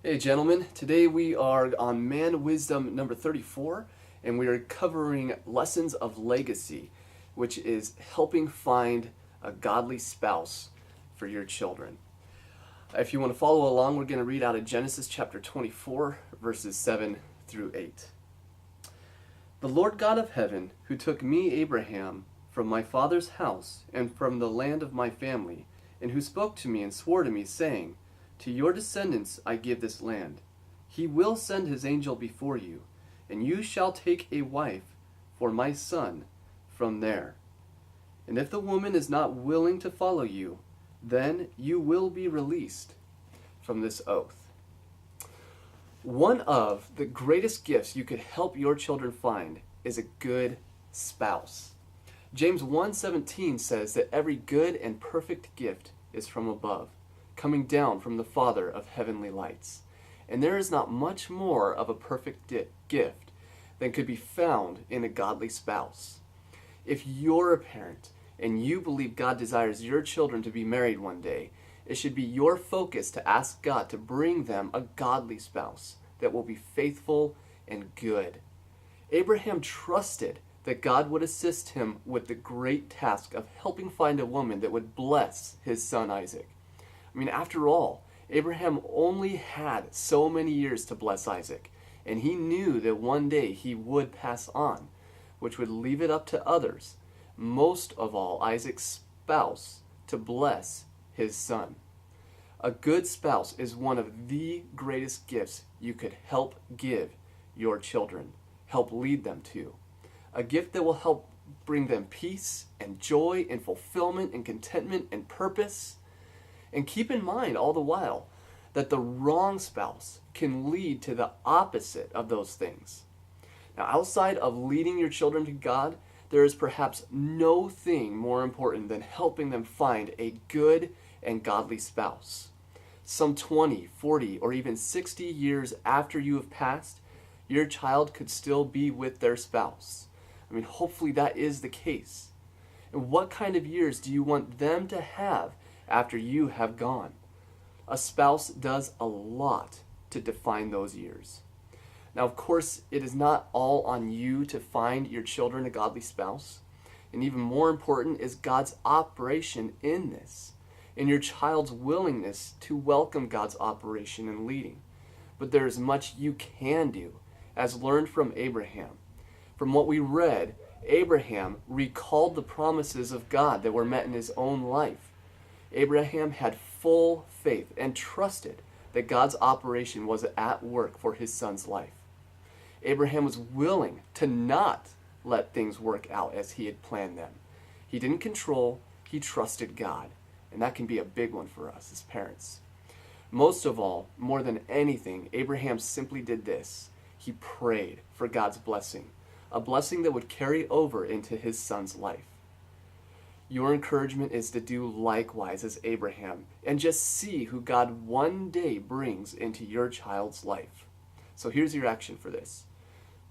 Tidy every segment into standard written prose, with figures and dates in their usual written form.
Hey gentlemen, today we are on Man Wisdom number 34, and we are covering Lessons of Legacy, which is helping find a godly spouse for your children. If you want to follow along, we're going to read out of Genesis chapter 24, verses 7 through 8. The Lord God of heaven, who took me, Abraham, from my father's house and from the land of my family, and who spoke to me and swore to me, saying, to your descendants I give this land. He will send his angel before you, and you shall take a wife for my son from there. And if the woman is not willing to follow you, then you will be released from this oath. One of the greatest gifts you could help your children find is a good spouse. James 1:17 says that every good and perfect gift is from above, coming down from the Father of heavenly lights. And there is not much more of a perfect gift than could be found in a godly spouse. If you're a parent and you believe God desires your children to be married one day, it should be your focus to ask God to bring them a godly spouse that will be faithful and good. Abraham trusted that God would assist him with the great task of helping find a woman that would bless his son Isaac. I mean, after all, Abraham only had so many years to bless Isaac, and he knew that one day he would pass on, which would leave it up to others, most of all Isaac's spouse, to bless his son. A good spouse is one of the greatest gifts you could help give your children, help lead them to. A gift that will help bring them peace and joy and fulfillment and contentment and purpose. And keep in mind all the while that the wrong spouse can lead to the opposite of those things. Now, outside of leading your children to God, there is perhaps no thing more important than helping them find a good and godly spouse. Some 20, 40, or even 60 years after you have passed, your child could still be with their spouse. I mean, hopefully that is the case. And what kind of years do you want them to have after you have gone? A spouse does a lot to define those years. Now, of course, it is not all on you to find your children a godly spouse. And even more important is God's operation in this, and your child's willingness to welcome God's operation and leading. But there is much you can do, as learned from Abraham. From what we read, Abraham recalled the promises of God that were met in his own life. Abraham had full faith and trusted that God's operation was at work for his son's life. Abraham was willing to not let things work out as he had planned them. He didn't control, he trusted God. And that can be a big one for us as parents. Most of all, more than anything, Abraham simply did this. He prayed for God's blessing, a blessing that would carry over into his son's life. Your encouragement is to do likewise as Abraham and just see who God one day brings into your child's life. So here's your action for this.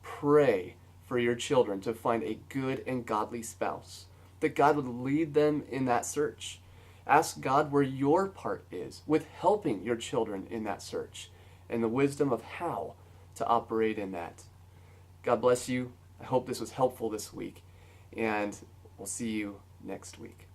Pray for your children to find a good and godly spouse, that God would lead them in that search. Ask God where your part is with helping your children in that search and the wisdom of how to operate in that. God bless you. I hope this was helpful this week, and we'll see you next week.